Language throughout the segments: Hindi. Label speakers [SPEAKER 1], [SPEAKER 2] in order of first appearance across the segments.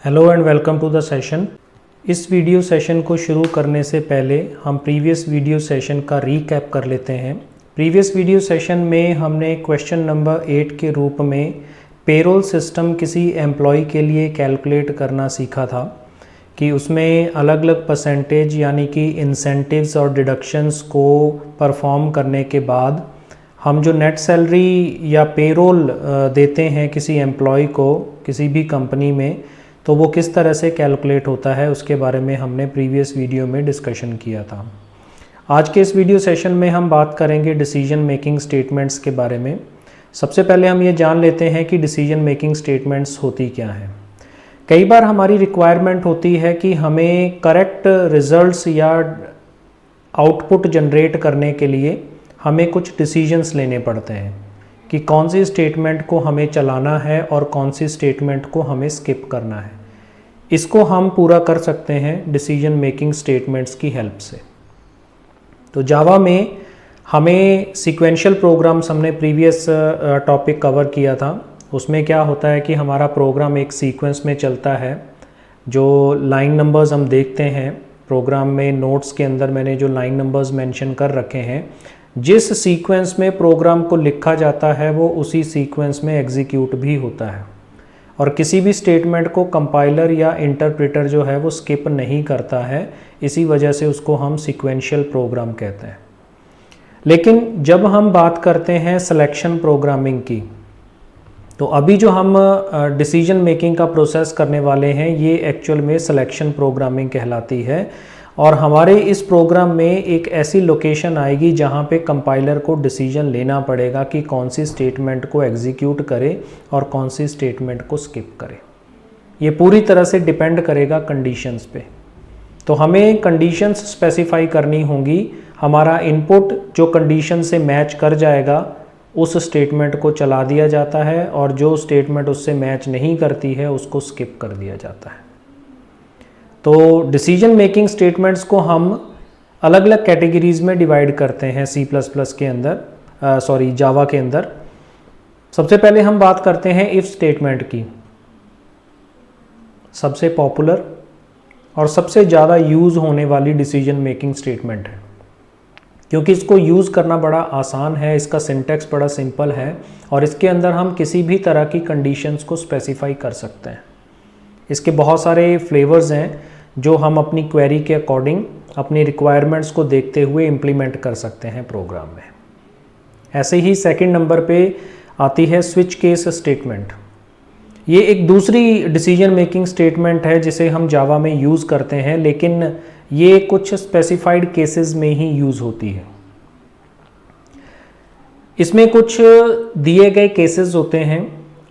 [SPEAKER 1] Hello and welcome to the session. इस वीडियो सेशन को शुरू करने से पहले हम प्रीवियस वीडियो सेशन का रीकैप कर लेते हैं। प्रीवियस वीडियो सेशन में हमने क्वेश्चन नंबर 8 के रूप में पेरोल सिस्टम किसी एम्प्लॉय के लिए कैलकुलेट करना सीखा था कि उसमें अलग अलग परसेंटेज यानी कि इंसेंटिव्स और डिडक्शंस को परफॉर्म करने के बाद हम जो नेट सैलरी या पेरोल देते हैं किसी एम्प्लॉय को किसी भी कंपनी में, तो वो किस तरह से कैलकुलेट होता है उसके बारे में हमने प्रीवियस वीडियो में डिस्कशन किया था। आज के इस वीडियो सेशन में हम बात करेंगे डिसीजन मेकिंग स्टेटमेंट्स के बारे में। सबसे पहले हम ये जान लेते हैं कि डिसीजन मेकिंग स्टेटमेंट्स होती क्या हैं। कई बार हमारी रिक्वायरमेंट होती है कि हमें करेक्ट रिजल्ट्स या आउटपुट जनरेट करने के लिए हमें कुछ डिसीजंस लेने पड़ते हैं कि कौन सी स्टेटमेंट को हमें चलाना है और कौन सी स्टेटमेंट को हमें स्किप करना है। इसको हम पूरा कर सकते हैं डिसीजन मेकिंग स्टेटमेंट्स की हेल्प से। तो जावा में हमें सीक्वेंशियल प्रोग्राम्स हमने प्रीवियस टॉपिक कवर किया था। उसमें क्या होता है कि हमारा प्रोग्राम एक सीक्वेंस में चलता है। जो लाइन नंबर्स हम देखते हैं प्रोग्राम में, नोट्स के अंदर मैंने जो लाइन नंबर्स मेंशन कर रखे हैं, जिस सीक्वेंस में प्रोग्राम को लिखा जाता है वो उसी सीक्वेंस में एग्जीक्यूट भी होता है और किसी भी स्टेटमेंट को कंपाइलर या इंटरप्रेटर जो है वो स्किप नहीं करता है। इसी वजह से उसको हम सीक्वेंशियल प्रोग्राम कहते हैं। लेकिन जब हम बात करते हैं सिलेक्शन प्रोग्रामिंग की, तो अभी जो हम डिसीजन मेकिंग का प्रोसेस करने वाले हैं ये एक्चुअल में सिलेक्शन प्रोग्रामिंग कहलाती है। और हमारे इस प्रोग्राम में एक ऐसी लोकेशन आएगी जहाँ पे कंपाइलर को डिसीजन लेना पड़ेगा कि कौन सी स्टेटमेंट को एग्जीक्यूट करे और कौन सी स्टेटमेंट को स्किप करे। ये पूरी तरह से डिपेंड करेगा कंडीशंस पे। तो हमें कंडीशंस स्पेसिफाई करनी होंगी। हमारा इनपुट जो कंडीशन से मैच कर जाएगा उस स्टेटमेंट को चला दिया जाता है और जो स्टेटमेंट उससे मैच नहीं करती है उसको स्किप कर दिया जाता है। तो डिसीजन मेकिंग स्टेटमेंट्स को हम अलग अलग कैटेगरीज में डिवाइड करते हैं C++ के अंदर, जावा के अंदर। सबसे पहले हम बात करते हैं इफ स्टेटमेंट की। सबसे पॉपुलर और सबसे ज़्यादा यूज़ होने वाली डिसीजन मेकिंग स्टेटमेंट है, क्योंकि इसको यूज़ करना बड़ा आसान है, इसका सिंटैक्स बड़ा सिंपल है और इसके अंदर हम किसी भी तरह की कंडीशंस को स्पेसिफाई कर सकते हैं। इसके बहुत सारे फ्लेवर्स हैं जो हम अपनी क्वेरी के अकॉर्डिंग अपनी रिक्वायरमेंट्स को देखते हुए इम्प्लीमेंट कर सकते हैं प्रोग्राम में। ऐसे ही सेकंड नंबर पे आती है स्विच केस स्टेटमेंट। ये एक दूसरी डिसीजन मेकिंग स्टेटमेंट है जिसे हम जावा में यूज़ करते हैं, लेकिन ये कुछ स्पेसिफाइड केसेस में ही यूज़ होती है। इसमें कुछ दिए गए केसेस होते हैं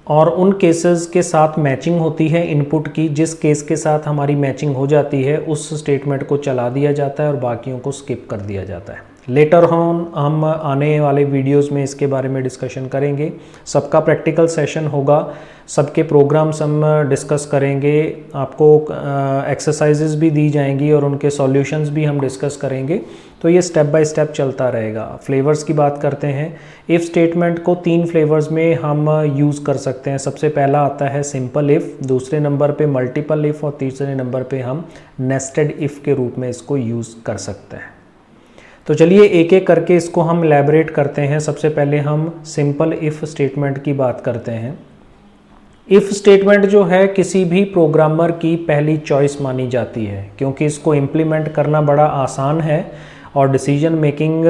[SPEAKER 1] और उन केसेस के साथ मैचिंग होती है इनपुट की। जिस केस के साथ हमारी मैचिंग हो जाती है उस स्टेटमेंट को चला दिया जाता है और बाकियों को स्किप कर दिया जाता है। लेटर हम आने वाले वीडियोस में इसके बारे में डिस्कशन करेंगे। सबका प्रैक्टिकल सेशन होगा, सबके प्रोग्राम्स हम डिस्कस करेंगे, आपको एक्सरसाइजेस भी दी जाएंगी और उनके सॉल्यूशंस भी हम डिस्कस करेंगे। तो ये स्टेप बाय स्टेप चलता रहेगा। फ्लेवर्स की बात करते हैं। इफ़ स्टेटमेंट को 3 फ्लेवर्स में हम यूज़ कर सकते हैं। सबसे पहला आता है सिंपल इफ़, दूसरे नंबर पे मल्टीपल इफ़ और तीसरे नंबर पे हम नेस्टेड इफ़ के रूप में इसको यूज़ कर सकते हैं। तो चलिए एक एक करके इसको हम एलैबोरेट करते हैं। सबसे पहले हम सिंपल इफ़ स्टेटमेंट की बात करते हैं। इफ़ स्टेटमेंट जो है किसी भी प्रोग्रामर की पहली चॉइस मानी जाती है, क्योंकि इसको इम्प्लीमेंट करना बड़ा आसान है और डिसीजन मेकिंग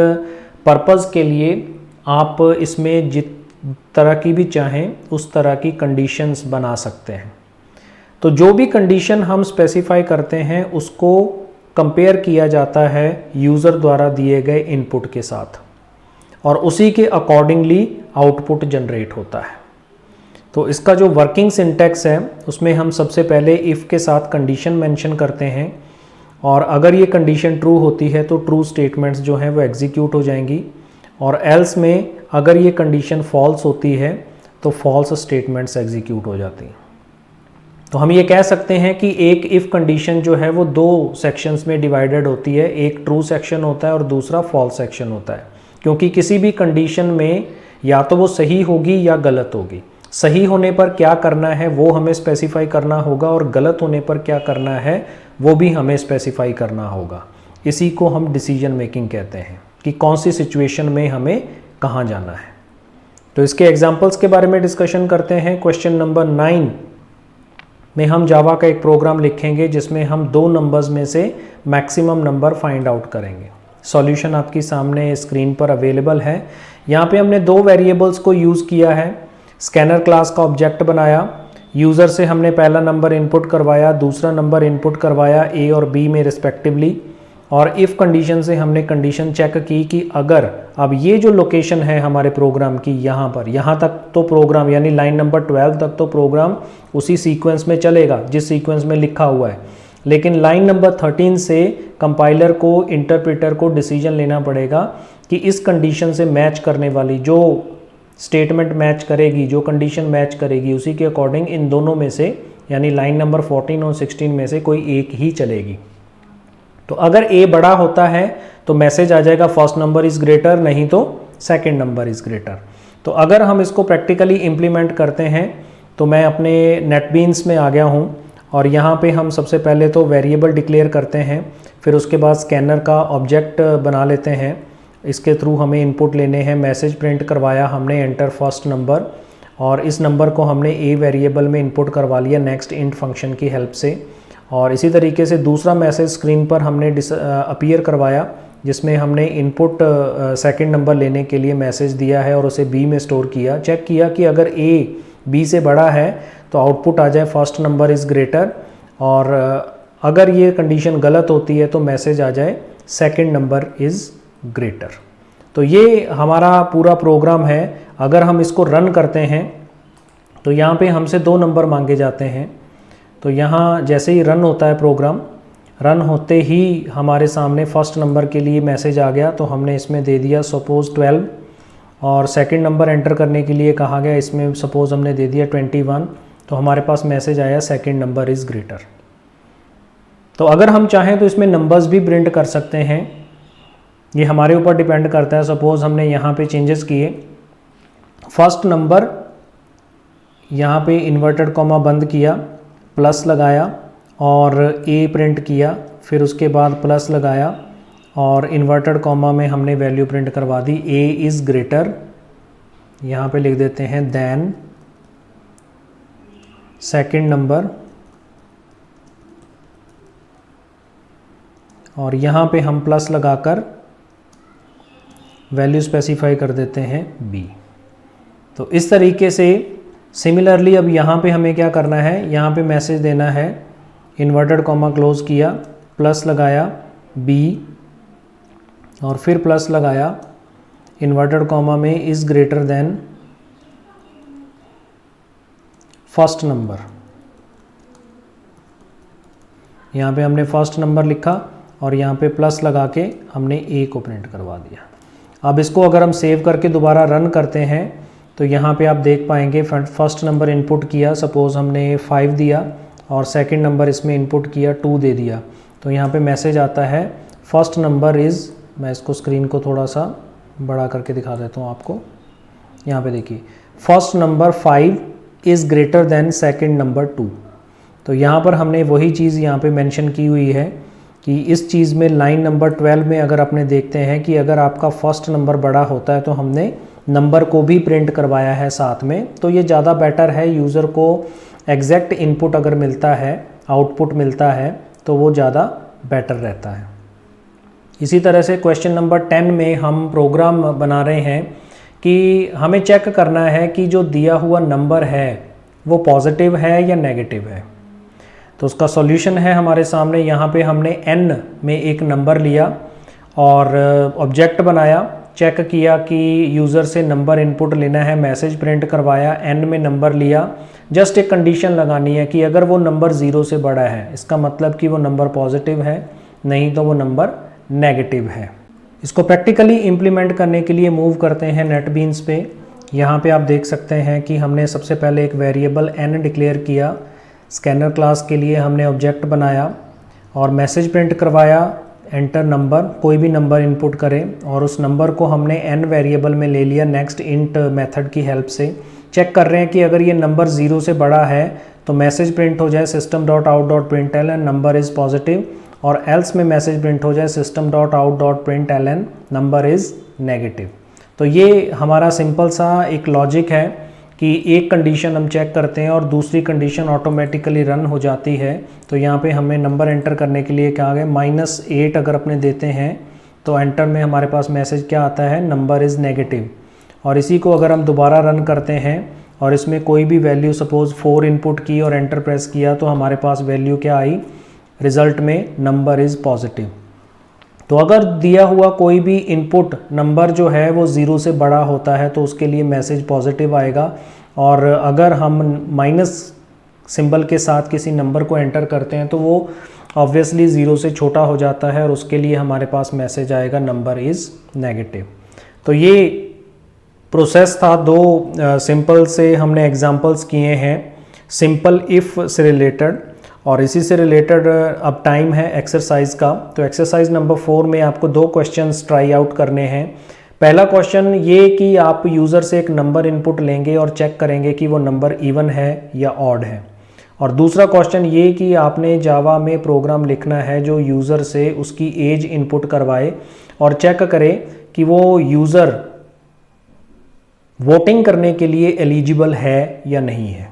[SPEAKER 1] पर्पज़ के लिए आप इसमें जित तरह की भी चाहें उस तरह की कंडीशंस बना सकते हैं। तो जो भी कंडीशन हम स्पेसिफाई करते हैं उसको कंपेयर किया जाता है यूज़र द्वारा दिए गए इनपुट के साथ और उसी के अकॉर्डिंगली आउटपुट जनरेट होता है। तो इसका जो वर्किंग सिंटैक्स है उसमें हम सबसे पहले इफ़ के साथ कंडीशन मेंशन करते हैं और अगर ये कंडीशन ट्रू होती है तो ट्रू स्टेटमेंट्स जो हैं वो एग्जीक्यूट हो जाएंगी और एल्स में अगर ये कंडीशन फॉल्स होती है तो फॉल्स स्टेटमेंट्स एग्जीक्यूट हो जाती हैं। तो हम ये कह सकते हैं कि एक इफ़ कंडीशन जो है वो 2 सेक्शंस में डिवाइडेड होती है। एक ट्रू सेक्शन होता है और दूसरा फॉल्स सेक्शन होता है, क्योंकि किसी भी कंडीशन में या तो वो सही होगी या गलत होगी। सही होने पर क्या करना है वो हमें स्पेसिफाई करना होगा और गलत होने पर क्या करना है वो भी हमें स्पेसिफाई करना होगा। इसी को हम डिसीजन मेकिंग कहते हैं कि कौन सी सिचुएशन में हमें कहाँ जाना है। तो इसके एग्जाम्पल्स के बारे में डिस्कशन करते हैं। क्वेश्चन नंबर 9 में हम जावा का एक प्रोग्राम लिखेंगे जिसमें हम 2 नंबर्स में से मैक्सिमम नंबर फाइंड आउट करेंगे। सॉल्यूशन आपकी सामने स्क्रीन पर अवेलेबल है। यहाँ पे हमने 2 वेरिएबल्स को यूज़ किया है। स्कैनर क्लास का ऑब्जेक्ट बनाया, यूज़र से हमने पहला नंबर इनपुट करवाया, दूसरा नंबर इनपुट करवाया ए और बी में रिस्पेक्टिवली, और इफ़ कंडीशन से हमने कंडीशन चेक की कि अगर अब ये जो लोकेशन है हमारे प्रोग्राम की यहाँ पर, यहाँ तक तो प्रोग्राम यानी लाइन नंबर 12 तक तो प्रोग्राम उसी सीक्वेंस में चलेगा जिस सीक्वेंस में लिखा हुआ है, लेकिन लाइन नंबर 13 से कंपाइलर को, इंटरप्रेटर को डिसीजन लेना पड़ेगा कि इस कंडीशन से मैच करने वाली जो स्टेटमेंट मैच करेगी, जो कंडीशन मैच करेगी, उसी के अकॉर्डिंग इन दोनों में से यानी लाइन नंबर 14 और 16 में से कोई एक ही चलेगी। तो अगर ए बड़ा होता है तो मैसेज आ जाएगा फर्स्ट नंबर इज़ ग्रेटर, नहीं तो सेकंड नंबर इज़ ग्रेटर। तो अगर हम इसको प्रैक्टिकली इम्प्लीमेंट करते हैं तो मैं अपने नेटबीन्स में आ गया हूँ और यहाँ पे हम सबसे पहले तो वेरिएबल डिक्लेयर करते हैं, फिर उसके बाद स्कैनर का ऑब्जेक्ट बना लेते हैं। इसके थ्रू हमें इनपुट लेने हैं। मैसेज प्रिंट करवाया हमने एंटर फर्स्ट नंबर, और इस नंबर को हमने ए वेरिएबल में इनपुट करवा लिया नेक्स्ट इंट फंक्शन की हेल्प से। और इसी तरीके से दूसरा मैसेज स्क्रीन पर हमने अपीयर करवाया जिसमें हमने इनपुट सेकंड नंबर लेने के लिए मैसेज दिया है और उसे बी में स्टोर किया। चेक किया कि अगर ए बी से बड़ा है तो आउटपुट आ जाए फर्स्ट नंबर इज़ ग्रेटर, और अगर ये कंडीशन गलत होती है तो मैसेज आ जाए सेकंड नंबर इज़ ग्रेटर। तो ये हमारा पूरा प्रोग्राम है। अगर हम इसको रन करते हैं तो यहाँ पे हमसे 2 नंबर मांगे जाते हैं। तो यहाँ जैसे ही रन होता है प्रोग्राम, रन होते ही हमारे सामने फर्स्ट नंबर के लिए मैसेज आ गया, तो हमने इसमें दे दिया सपोज़ 12, और सेकंड नंबर एंटर करने के लिए कहा गया, इसमें सपोज़ हमने दे दिया 21, तो हमारे पास मैसेज आया सेकंड नंबर इज़ ग्रेटर। तो अगर हम चाहें तो इसमें नंबर्स भी प्रिंट कर सकते हैं, ये हमारे ऊपर डिपेंड करता है। सपोज़ हमने यहाँ पे चेंजेस किए, फर्स्ट नंबर यहाँ पे इन्वर्टेड कॉमा बंद किया, प्लस लगाया और ए प्रिंट किया, फिर उसके बाद प्लस लगाया और इन्वर्टेड कॉमा में हमने वैल्यू प्रिंट करवा दी ए इज़ ग्रेटर, यहाँ पे लिख देते हैं देन सेकंड नंबर, और यहाँ पे हम प्लस लगाकर वैल्यू स्पेसिफाई कर देते हैं बी। तो इस तरीके से सिमिलरली अब यहाँ पे हमें क्या करना है, यहाँ पे मैसेज देना है, इन्वर्टेड कॉमा क्लोज किया, प्लस लगाया बी और फिर प्लस लगाया, इन्वर्टेड कॉमा में is greater than first number. यहाँ पे हमने फर्स्ट नंबर लिखा और यहाँ पे प्लस लगा के हमने ए को प्रिंट करवा दिया। अब इसको अगर हम सेव करके दोबारा रन करते हैं तो यहाँ पे आप देख पाएंगे फर्स्ट नंबर इनपुट किया, सपोज़ हमने 5 दिया और सेकंड नंबर इसमें इनपुट किया 2 दे दिया, तो यहाँ पे मैसेज आता है फर्स्ट नंबर इज़, मैं इसको स्क्रीन को थोड़ा सा बड़ा करके दिखा देता हूँ आपको। यहाँ पे देखिए first number 5 is greater than second number 2। तो यहाँ पर हमने वही चीज़ यहाँ पे मेंशन की हुई है कि इस चीज़ में लाइन नंबर 12 में अगर अपने देखते हैं कि अगर आपका फर्स्ट नंबर बड़ा होता है तो हमने नंबर को भी प्रिंट करवाया है साथ में, तो ये ज़्यादा बेटर है। यूज़र को एग्जैक्ट इनपुट अगर मिलता है, आउटपुट मिलता है, तो वो ज़्यादा बेटर रहता है। इसी तरह से क्वेश्चन नंबर 10 में हम प्रोग्राम बना रहे हैं कि हमें चेक करना है कि जो दिया हुआ नंबर है वो पॉजिटिव है या नेगेटिव है। तो उसका सॉल्यूशन है हमारे सामने। यहाँ पे हमने n में एक नंबर लिया और ऑब्जेक्ट बनाया, चेक किया कि यूज़र से नंबर इनपुट लेना है, मैसेज प्रिंट करवाया, n में नंबर लिया। जस्ट एक कंडीशन लगानी है कि अगर वो नंबर 0 से बड़ा है इसका मतलब कि वो नंबर पॉजिटिव है, नहीं तो वो नंबर नेगेटिव है। इसको प्रैक्टिकली इम्प्लीमेंट करने के लिए मूव करते हैं नेटबीन्स पे। यहाँ पे आप देख सकते हैं कि हमने सबसे पहले एक वेरिएबल n डिक्लेयर किया, स्कैनर क्लास के लिए हमने ऑब्जेक्ट बनाया और मैसेज प्रिंट करवाया एंटर नंबर, कोई भी नंबर इनपुट करें, और उस नंबर को हमने n वेरिएबल में ले लिया नेक्स्ट इंट मेथड की हेल्प से। चेक कर रहे हैं कि अगर ये नंबर 0 से बड़ा है तो मैसेज प्रिंट हो जाए system.out.println नंबर इज़ पॉजिटिव, और एल्स में मैसेज प्रिंट हो जाए system.out.println नंबर इज़ नेगेटिव। तो ये हमारा सिंपल सा एक लॉजिक है कि एक कंडीशन हम चेक करते हैं और दूसरी कंडीशन ऑटोमेटिकली रन हो जाती है। तो यहाँ पे हमें नंबर एंटर करने के लिए क्या आ गया, -8 अगर अपने देते हैं तो एंटर में हमारे पास मैसेज क्या आता है, नंबर इज़ नेगेटिव। और इसी को अगर हम दोबारा रन करते हैं और इसमें कोई भी वैल्यू सपोज़ 4 इनपुट की और एंटर प्रेस किया तो हमारे पास वैल्यू क्या आई, रिज़ल्ट में नंबर इज़ पॉजिटिव। तो अगर दिया हुआ कोई भी इनपुट नंबर जो है वो 0 से बड़ा होता है तो उसके लिए मैसेज पॉजिटिव आएगा, और अगर हम माइनस सिंबल के साथ किसी नंबर को एंटर करते हैं तो वो ऑब्वियसली 0 से छोटा हो जाता है और उसके लिए हमारे पास मैसेज आएगा नंबर इज़ नेगेटिव। तो ये प्रोसेस था, दो सिंपल से हमने एग्जांपल्स किए हैं सिंपल इफ़ से रिलेटेड, और इसी से रिलेटेड अब टाइम है एक्सरसाइज का। तो एक्सरसाइज नंबर 4 में आपको 2 क्वेश्चंस ट्राई आउट करने हैं। पहला क्वेश्चन ये कि आप यूज़र से एक नंबर इनपुट लेंगे और चेक करेंगे कि वो नंबर इवन है या ऑड है, और दूसरा क्वेश्चन ये कि आपने जावा में प्रोग्राम लिखना है जो यूज़र से उसकी एज इनपुट करवाए और चेक करे कि वो यूज़र वोटिंग करने के लिए एलिजिबल है या नहीं है।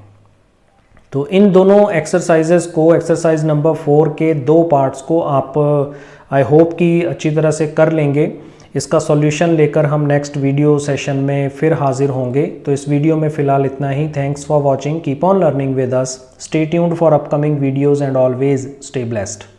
[SPEAKER 1] तो इन दोनों एक्सरसाइजेस को, एक्सरसाइज नंबर 4 के 2 पार्ट्स को आप आई होप कि अच्छी तरह से कर लेंगे। इसका सॉल्यूशन लेकर हम नेक्स्ट वीडियो सेशन में फिर हाजिर होंगे। तो इस वीडियो में फ़िलहाल इतना ही। Thanks for watching, keep on learning with us, stay tuned for upcoming videos and always stay blessed.